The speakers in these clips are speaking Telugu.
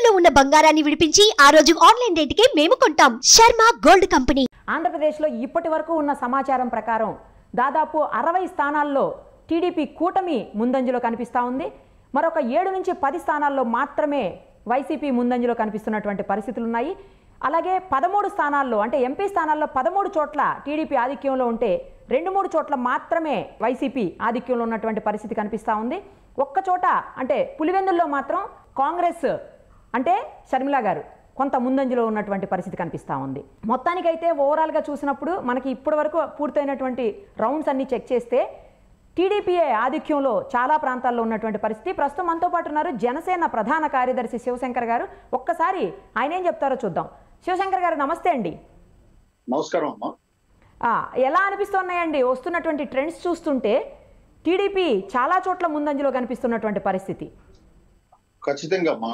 తాకట్టులో ఉన్న బంగారాన్ని విడిపించి ఆ రోజు ఆన్లైన్ రేటుకే మేము కొంటాం. Sharma gold company. ఆంధ్రప్రదేశ్లో ఇప్పటి వరకు ఉన్న సమాచారం ప్రకారం దాదాపు 60 స్థానాల్లో టీడీపీ కూటమి ముందంజలో కనిపిస్తూ ఉంది. మరొక 7 నుంచి 10 స్థానాల్లో మాత్రమే వైసీపీ ముందంజలో కనిపిస్తున్నటువంటి పరిస్థితులు ఉన్నాయి. అలాగే 13 స్థానాల్లో అంటే ఎంపీ స్థానాల్లో 13 చోట్ల టీడీపీ ఆధిక్యంలో ఉంటే 2-3 చోట్ల మాత్రమే వైసీపీ ఆధిక్యంలో ఉన్నటువంటి పరిస్థితి కనిపిస్తూ ఉంది. ఒక్క చోట అంటే పులివెందుల్లో మాత్రం కాంగ్రెస్ అంటే షర్మిల గారు కొంత ముందంజలో ఉన్నటువంటి పరిస్థితి కనిపిస్తూ ఉంది. మొత్తానికైతే ఓవరాల్గా చూసినప్పుడు మనకి ఇప్పటి వరకు పూర్తయినటువంటి రౌండ్స్ అన్ని చెక్ చేస్తే టీడీపీఏ ఆధిక్యంలో చాలా ప్రాంతాల్లో ఉన్నటువంటి పరిస్థితి. ప్రస్తుతం మనతో పాటు ఉన్నారు జనసేన ప్రధాన కార్యదర్శి శివశంకర్ గారు. ఒక్కసారి ఆయన ఏం చెప్తారో చూద్దాం. శివశంకర్ గారు నమస్తే అండి. నమస్కారం అమ్మా. ఎలా అనిపిస్తున్నాయండి వస్తున్నటువంటి ట్రెండ్స్ చూస్తుంటే టీడీపీ చాలా చోట్ల ముందంజలో కనిపిస్తున్నటువంటి పరిస్థితి? ఖచ్చితంగా అమ్మా,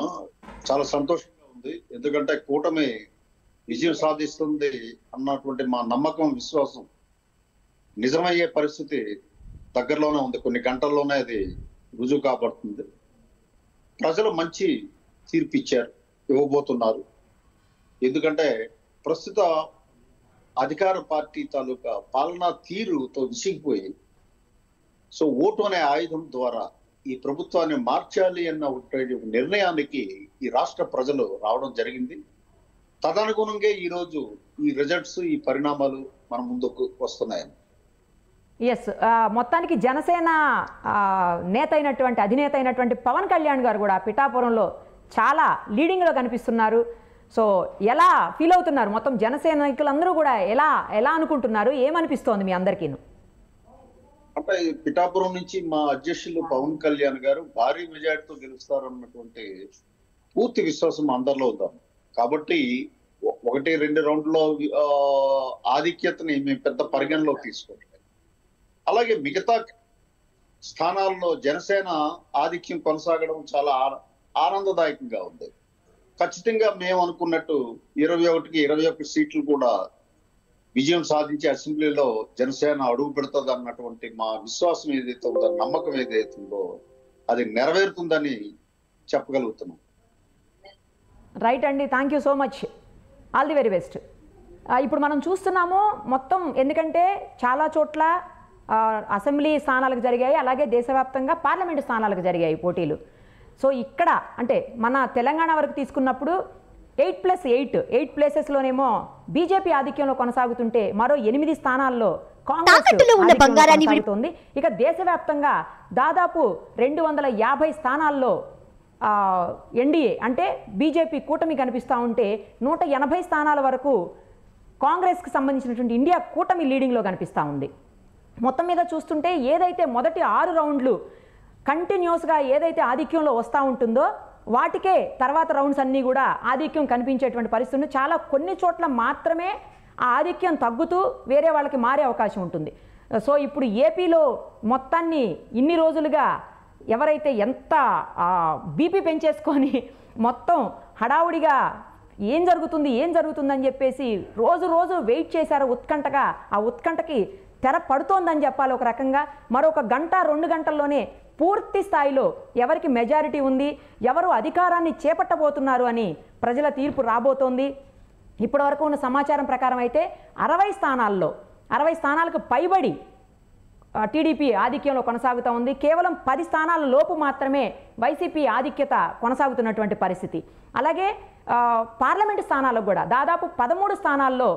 చాలా సంతోషంగా ఉంది. ఎందుకంటే కూటమి విజయం సాధిస్తుంది అన్నటువంటి మా నమ్మకం, విశ్వాసం నిజమయ్యే పరిస్థితి దగ్గరలోనే ఉంది. కొన్ని గంటల్లోనే అది రుజువు కాబడుతుంది. ప్రజలు మంచి తీర్పు ఇచ్చారు, ఇవ్వబోతున్నారు. ఎందుకంటే ప్రస్తుత అధికార పార్టీ తాలూకా పాలనా తీరుతో విసిగిపోయి సో ఓటు అనే ఆయుధం ద్వారా ఈ ప్రభుత్వాన్ని మార్చాలి అన్న నిర్ణయానికి ఈ రాష్ట్ర ప్రజలు రావడం జరిగింది. తదనుగుణంగా ఈరోజు ఈ రిజల్ట్స్, ఈ పరిణామాలు మన ముందుకు వస్తున్నాయని. ఎస్, మొత్తానికి జనసేన నేత అయినటువంటి అధినేత అయినటువంటి పవన్ కళ్యాణ్ గారు కూడా పిఠాపురంలో చాలా లీడింగ్లో కనిపిస్తున్నారు. సో ఎలా ఫీల్ అవుతున్నారు? మొత్తం జనసైనికులందరూ కూడా ఎలా అనుకుంటున్నారు? ఏమనిపిస్తోంది మీ అందరికీ? అంటే పిఠాపురం నుంచి మా అధ్యక్షులు పవన్ కళ్యాణ్ గారు భారీ మెజార్టీతో గెలుస్తారన్నటువంటి పూర్తి విశ్వాసం అందరిలో ఉందాం. కాబట్టి 1-2 రౌండ్లో ఆధిక్యతని మేము పెద్ద పరిగణలోకి తీసుకోవట్లేదు. అలాగే మిగతా స్థానాల్లో జనసేన ఆధిక్యం కొనసాగడం చాలా ఆనందదాయకంగా ఉంది. ఖచ్చితంగా మేము అనుకున్నట్టు 21కి 21 సీట్లు కూడా విజయం సాధించి అసెంబ్లీలో జనసేన అడుగు పెడుతుంది అన్నటువంటి మా విశ్వాసం ఏదైతే ఉందో, నమ్మకం ఏదైతే ఉందో అది నెరవేరుతుందని చెప్పగలుగుతున్నాం. రైట్ అండి, thank you so much, all the very best. ఇప్పుడు మనం చూస్తున్నాము మొత్తం, ఎందుకంటే చాలా చోట్ల అసెంబ్లీ స్థానాలకు జరిగాయి, అలాగే దేశవ్యాప్తంగా పార్లమెంటు స్థానాలకు జరిగాయి పోటీలు. సో ఇక్కడ అంటే మన తెలంగాణ వరకు తీసుకున్నప్పుడు 8+8 ప్లేసెస్లోనేమో బీజేపీ ఆధిక్యంలో కొనసాగుతుంటే మరో 8 స్థానాల్లో కాంగ్రెస్ కొనసాగుతుంది. ఇక దేశవ్యాప్తంగా దాదాపు 250 స్థానాల్లో ఎన్డీఏ అంటే బీజేపీ కూటమి కనిపిస్తూ ఉంటే 180 స్థానాల వరకు కాంగ్రెస్కి సంబంధించినటువంటి ఇండియా కూటమి లీడింగ్లో కనిపిస్తూ ఉంది. మొత్తం మీద చూస్తుంటే ఏదైతే మొదటి 6 రౌండ్లు కంటిన్యూస్గా ఏదైతే ఆధిక్యంలో వస్తూ ఉంటుందో వాటికే తర్వాత రౌండ్స్ అన్నీ కూడా ఆధిక్యం కనిపించేటువంటి పరిస్థితులు. చాలా కొన్ని చోట్ల మాత్రమే ఆ ఆధిక్యం తగ్గుతూ వేరే వాళ్ళకి మారే అవకాశం ఉంటుంది. సో ఇప్పుడు ఏపీలో మొత్తాన్ని ఇన్ని రోజులుగా ఎవరైతే ఎంత బీపీ పెంచేసుకొని మొత్తం హడావుడిగా ఏం జరుగుతుందని చెప్పేసి రోజు వెయిట్ చేశారు ఉత్కంఠగా, ఆ ఉత్కంఠకి తెర పడుతోందని చెప్పాలి ఒక రకంగా. మరొక 1-2 గంటల్లోనే పూర్తి స్థాయిలో ఎవరికి మెజారిటీ ఉంది, ఎవరు అధికారాన్ని చేపట్టబోతున్నారు అని ప్రజల తీర్పు రాబోతోంది. ఇప్పటి వరకు ఉన్న సమాచారం ప్రకారం అయితే 60 స్థానాలకు పైబడి టీడీపీ ఆధిక్యంలో కొనసాగుతూ ఉంది. కేవలం 10 స్థానాల లోపు మాత్రమే వైసీపీ ఆధిక్యత కొనసాగుతున్నటువంటి పరిస్థితి. అలాగే పార్లమెంటు స్థానాలకు కూడా దాదాపు 13 స్థానాల్లో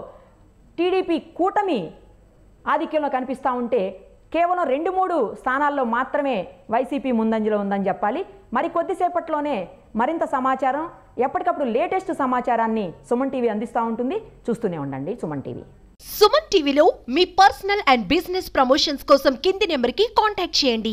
టీడీపీ కూటమి ఆధిక్యంలో కనిపిస్తూ ఉంటే కేవలం 2-3 స్థానాల్లో మాత్రమే వైసీపీ ముందంజలో ఉందని చెప్పాలి. మరి కొద్దిసేపట్లోనే మరింత సమాచారం, ఎప్పటికప్పుడు లేటెస్ట్ సమాచారాన్ని సుమన్ టీవీ అందిస్తూ ఉంటుంది. చూస్తూనే ఉండండి సుమన్ టీవీ. సుమన్ టీవీలో మీ పర్సనల్ అండ్ బిజినెస్ ప్రమోషన్స్ కోసం కింది నెంబర్కి కాంటాక్ట్ చేయండి.